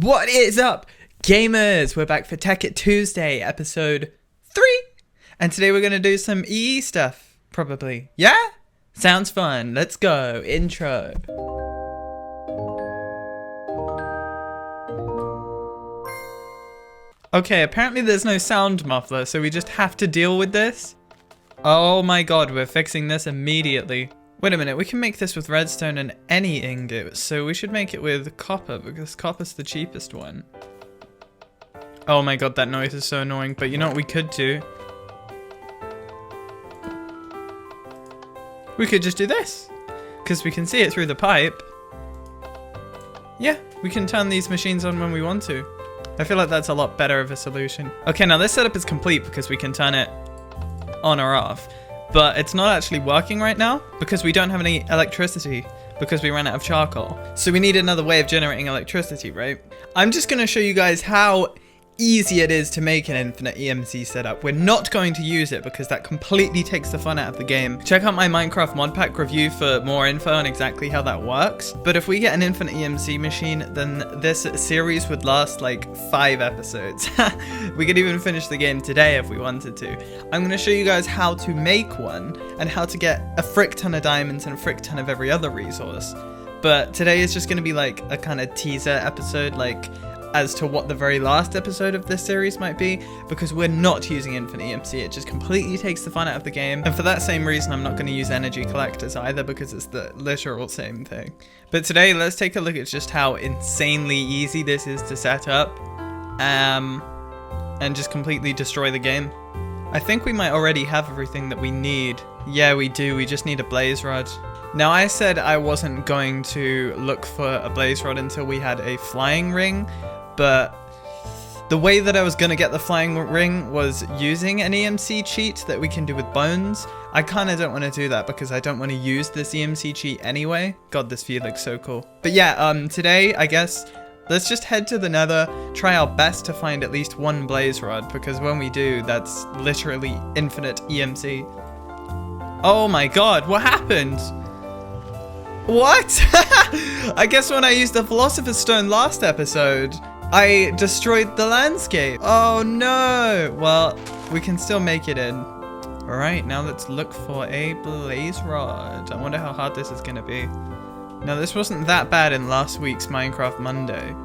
What is up, gamers? We're back for Tekkit Tuesday, episode 3. And today we're going to do some EE stuff, probably. Yeah? Sounds fun. Let's go. Intro. Okay, apparently there's no sound muffler, so we just have to deal with this. Oh my god, we're fixing this immediately. Wait a minute, we can make this with redstone and any ingot, so we should make it with copper, because copper's the cheapest one. Oh my god, that noise is so annoying, but you know what we could do? We could just do this, because we can see it through the pipe. Yeah, we can turn these machines on when we want to. I feel like that's a lot better of a solution. Okay, now this setup is complete because we can turn it on or off. But it's not actually working right now because we don't have any electricity because we ran out of charcoal. So we need another way of generating electricity, right? I'm just going to show you guys how easy it is to make an infinite EMC setup. We're not going to use it because that completely takes the fun out of the game. Check out my Minecraft mod pack review for more info on exactly how that works. But if we get an infinite EMC machine, then this series would last like 5 episodes. We could even finish the game today if we wanted to. I'm going to show you guys how to make one and how to get a frick ton of diamonds and a frick ton of every other resource. But today is just going to be like a kind of teaser episode, like as to what the very last episode of this series might be, because we're not using infinite EMC. It just completely takes the fun out of the game, and for that same reason I'm not going to use energy collectors either, because it's the literal same thing. But today let's take a look at just how insanely easy this is to set up and just completely destroy the game. I think we might already have everything that we need. Yeah, we do. We just need a blaze rod. Now, I said I wasn't going to look for a blaze rod until we had a flying ring, but the way that I was going to get the flying ring was using an EMC cheat that we can do with bones. I kind of don't want to do that because I don't want to use this EMC cheat anyway. God, this view looks so cool. But yeah, today, I guess, let's just head to the nether, try our best to find at least one blaze rod, because when we do, that's literally infinite EMC. Oh my god, what happened? What? I guess when I used the Philosopher stone last episode, I destroyed the landscape. Oh no. Well, we can still make it in. Alright, now let's look for a blaze rod. I wonder how hard this is going to be. Now, this wasn't that bad in last week's Minecraft Monday.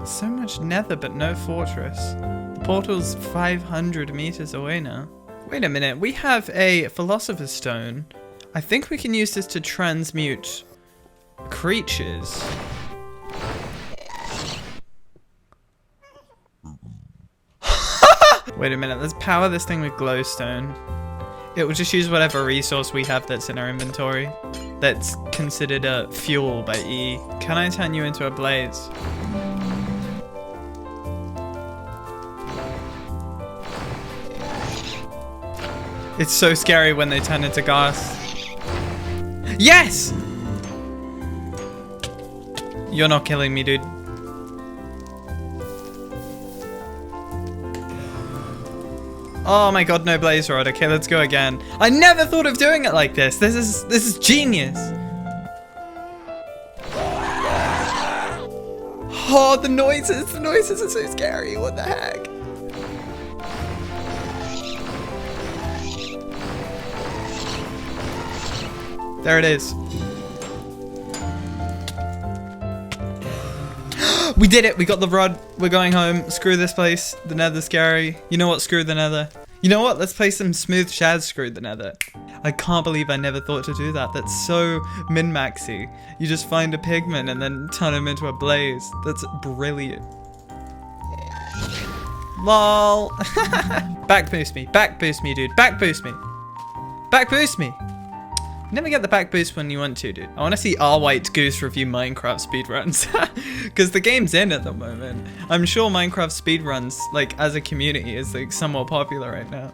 So much nether, but no fortress. The portal's 500 meters away now. Wait a minute, we have a Philosopher's stone. I think we can use this to transmute creatures. Wait a minute, let's power this thing with glowstone. It will just use whatever resource we have that's in our inventory that's considered a fuel by E. Can I turn you into a blaze? It's so scary when they turn into gas. Yes! You're not killing me, dude. Oh my god, no blaze rod. Okay, let's go again. I never thought of doing it like this. This is genius. Oh, the noises are so scary. What the heck? There it is. We did it. We got the rod. We're going home. Screw this place. The nether's scary. You know what? Screw the nether. You know what? Let's play some smooth shad. Screw the nether. I can't believe I never thought to do that. That's so min-maxy. You just find a pigment and then turn him into a blaze. That's brilliant. Lol. Back boost me. Back boost me, dude. Back boost me. Back boost me. Never get the back boost when you want to, dude. I want to see R White Goose review Minecraft speedruns. Because the game's in at the moment. I'm sure Minecraft speedruns, like, as a community, is, like, somewhat popular right now.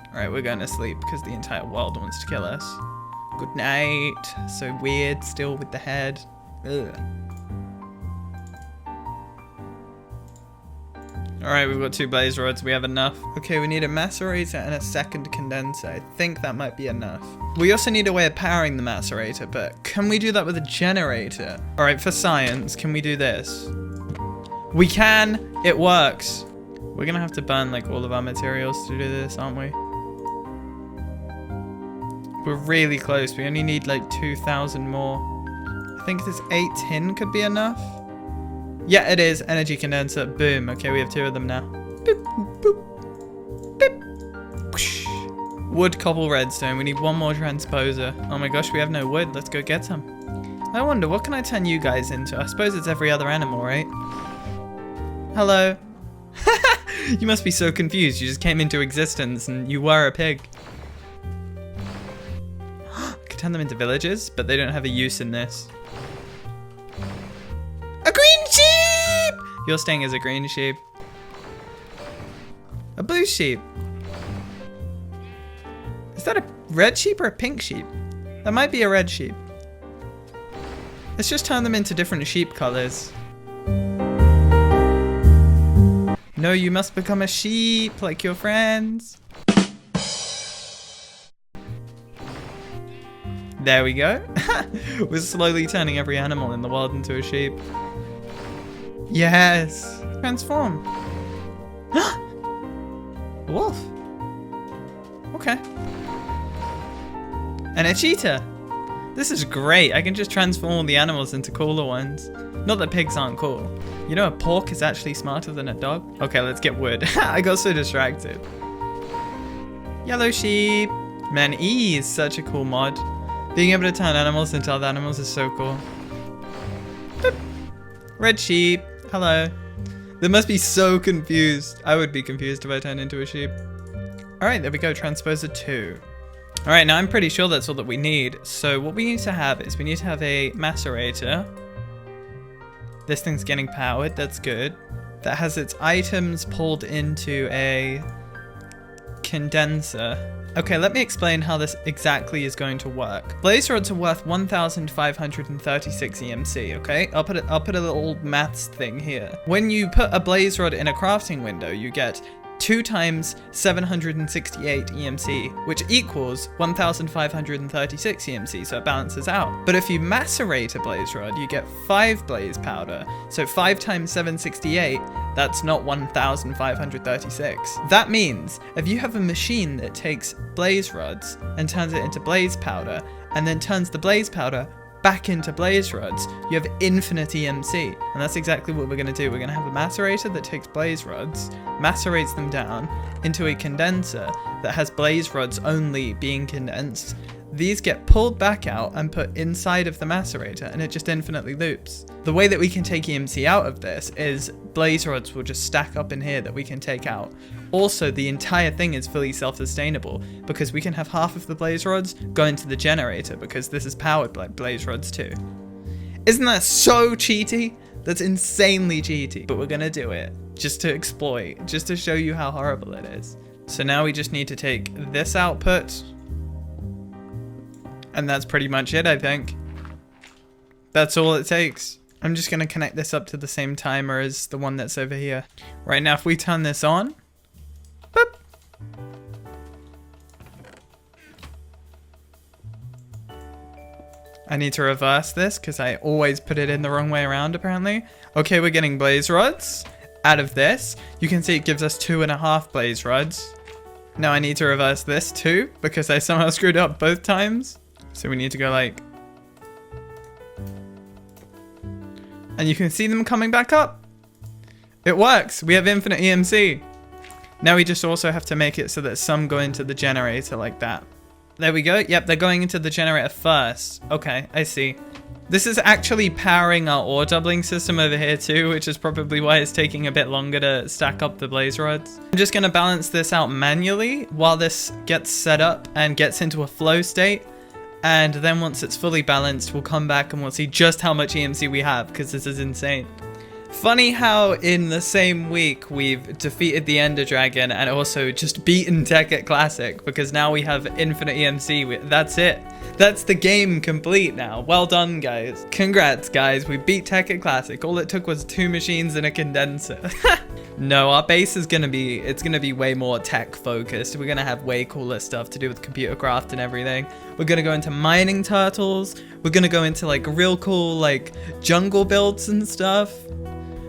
Alright, we're going to sleep because the entire world wants to kill us. Good night. So weird, still with the head. Ugh. Alright, we've got 2 blaze rods. We have enough. Okay, we need a macerator and a second condenser. I think that might be enough. We also need a way of powering the macerator, but can we do that with a generator? Alright, for science, can we do this? We can. It works. We're gonna have to burn like all of our materials to do this, aren't we? We're really close. We only need like 2,000 more. I think this 8 tin could be enough. Yeah, it is. Energy condenser. Boom. Okay, we have 2 of them now. Boop, boop, boop. Whoosh. Wood, cobble, redstone. We need 1 more transposer. Oh my gosh, we have no wood. Let's go get some. I wonder, what can I turn you guys into? I suppose it's every other animal, right? Hello. You must be so confused. You just came into existence and you were a pig. I could turn them into villagers, but they don't have a use in this. A green sheep! You're staying as a green sheep. A blue sheep. Is that a red sheep or a pink sheep? That might be a red sheep. Let's just turn them into different sheep colors. No, you must become a sheep like your friends. There we go. We're slowly turning every animal in the world into a sheep. Yes. Transform. Wolf. Okay. And a cheetah. This is great. I can just transform all the animals into cooler ones. Not that pigs aren't cool. You know, a pork is actually smarter than a dog. Okay, let's get wood. I got so distracted. Yellow sheep. Man, E is such a cool mod. Being able to turn animals into other animals is so cool. Boop. Red sheep. Hello. They must be so confused. I would be confused if I turned into a sheep. Alright, there we go. Transposer 2. Alright, now I'm pretty sure that's all that we need. So what we need to have is we need to have a macerator. This thing's getting powered. That's good. That has its items pulled into a condenser. Okay, let me explain how this exactly is going to work. Blaze rods are worth 1,536 EMC, okay? I'll put a little maths thing here. When you put a blaze rod in a crafting window, you get 2 times 768 EMC, which equals 1,536 EMC, so it balances out. But if you macerate a blaze rod, you get 5 blaze powder. So 5 times 768, that's not 1,536. That means if you have a machine that takes blaze rods and turns it into blaze powder, and then turns the blaze powder back into blaze rods, you have infinite EMC. And that's exactly what we're going to do. We're going to have a macerator that takes blaze rods, macerates them down into a condenser that has blaze rods only being condensed. These get pulled back out and put inside of the macerator, and it just infinitely loops. The way that we can take EMC out of this is blaze rods will just stack up in here that we can take out. Also, the entire thing is fully self-sustainable because we can have half of the blaze rods go into the generator because this is powered by blaze rods too. Isn't that so cheaty? That's insanely cheaty, but we're gonna do it just to exploit, just to show you how horrible it is. So now we just need to take this output, and that's pretty much it, I think. That's all it takes. I'm just gonna connect this up to the same timer as the one that's over here. Right now, if we turn this on, boop. I need to reverse this because I always put it in the wrong way around, apparently. Okay, we're getting blaze rods out of this. You can see it gives us 2.5 blaze rods. Now I need to reverse this too because I somehow screwed up both times. So we need to go like... And you can see them coming back up. It works. We have infinite EMC. Now we just also have to make it so that some go into the generator like that. There we go. Yep, they're going into the generator first. Okay, I see. This is actually powering our ore doubling system over here too, which is probably why it's taking a bit longer to stack up the blaze rods. I'm just going to balance this out manually while this gets set up and gets into a flow state. And then once it's fully balanced, we'll come back and we'll see just how much EMC we have, because this is insane. Funny how in the same week we've defeated the Ender Dragon and also just beaten Tekkit Classic, because now we have infinite EMC. That's it. That's the game complete now. Well done, guys. Congrats, guys. We beat Tekkit Classic. All it took was 2 machines and a condenser. No, our base is gonna be way more tech focused. We're gonna have way cooler stuff to do with computer craft and everything. We're gonna go into mining turtles. We're gonna go into like real cool like jungle builds and stuff.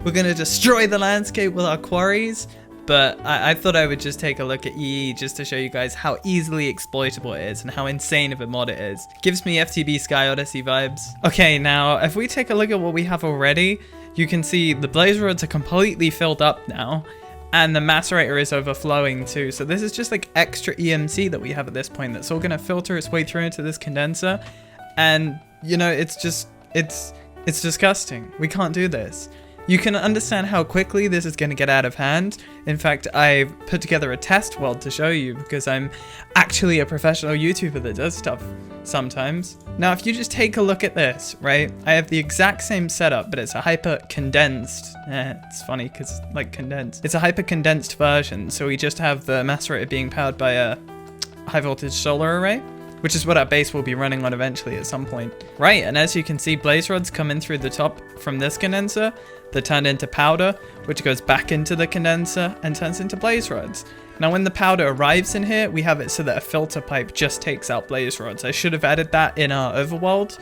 We're gonna destroy the landscape with our quarries. But I thought I would just take a look at EE just to show you guys how easily exploitable it is and how insane of a mod it is. Gives me FTB Sky Odyssey vibes. Okay, now if we take a look at what we have already, you can see the blaze rods are completely filled up now. And the macerator is overflowing too. So this is just like extra EMC that we have at this point that's all gonna filter its way through into this condenser. And you know, it's disgusting. We can't do this. You can understand how quickly this is going to get out of hand. In fact, I've put together a test world to show you because I'm actually a professional YouTuber that does stuff sometimes. Now, if you just take a look at this, right? I have the exact same setup, but it's a hyper condensed. It's funny because like condensed. It's a hyper condensed version. So we just have the macerator being powered by a high voltage solar array, which is what our base will be running on eventually at some point. Right, and as you can see, blaze rods come in through the top from this condenser. They're turned into powder, which goes back into the condenser and turns into blaze rods. Now when the powder arrives in here, we have it so that a filter pipe just takes out blaze rods. I should have added that in our overworld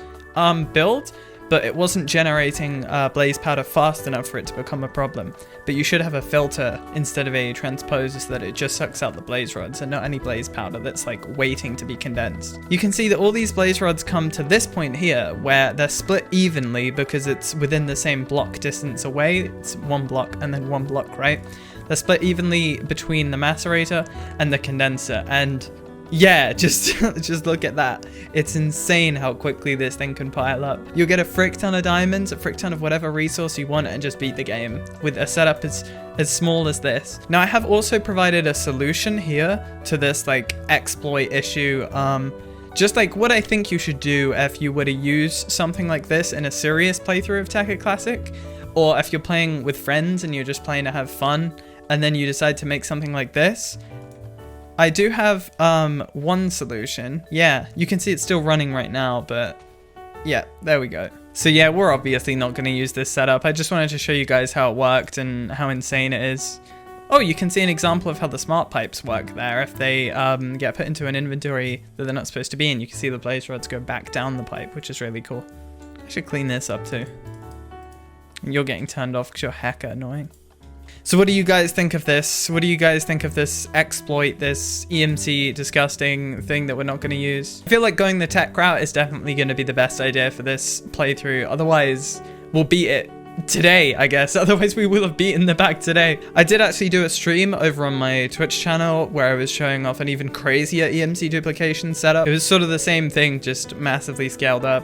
build, but it wasn't generating blaze powder fast enough for it to become a problem. But you should have a filter instead of a transposer so that it just sucks out the blaze rods and not any blaze powder that's like waiting to be condensed. You can see that all these blaze rods come to this point here where they're split evenly because it's within the same block distance away. It's one block and then one block, right? They're split evenly between the macerator and the condenser, and yeah, just look at that. It's insane how quickly this thing can pile up. You'll get a frick ton of diamonds, a frick ton of whatever resource you want, and just beat the game with a setup as small as this. Now, I have also provided a solution here to this like exploit issue. Just like what I think you should do if you were to use something like this in a serious playthrough of Tekkit Classic, or if you're playing with friends and you're just playing to have fun, and then you decide to make something like this. I do have one solution. Yeah, you can see it's still running right now, but yeah, there we go. So yeah, we're obviously not going to use this setup. I just wanted to show you guys how it worked and how insane it is. Oh, you can see an example of how the smart pipes work there. If they get put into an inventory that they're not supposed to be in, you can see the blaze rods go back down the pipe, which is really cool. I should clean this up too. You're getting turned off because you're hecka annoying. So what do you guys think of this? What do you guys think of this exploit, this EMC disgusting thing that we're not going to use? I feel like going the tech route is definitely going to be the best idea for this playthrough. Otherwise, we'll beat it today, I guess. Otherwise, we will have beaten the pack today. I did actually do a stream over on my Twitch channel where I was showing off an even crazier EMC duplication setup. It was sort of the same thing, just massively scaled up.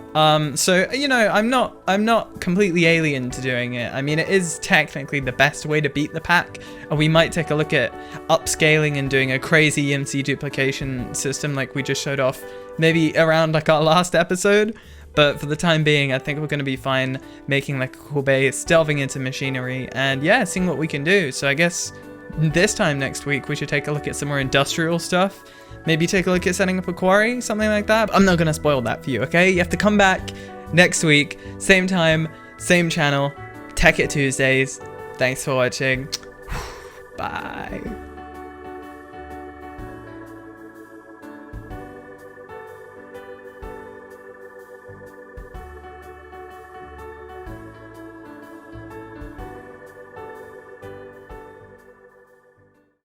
So, you know, I'm not completely alien to doing it. I mean, it is technically the best way to beat the pack. And we might take a look at upscaling and doing a crazy EMC duplication system like we just showed off maybe around like our last episode. But for the time being, I think we're going to be fine making like a cool base, delving into machinery, and yeah, seeing what we can do. So I guess this time next week, we should take a look at some more industrial stuff. Maybe take a look at setting up a quarry, something like that. I'm not going to spoil that for you, okay? You have to come back next week, same time, same channel, Tekkit Tuesdays. Thanks for watching. Bye.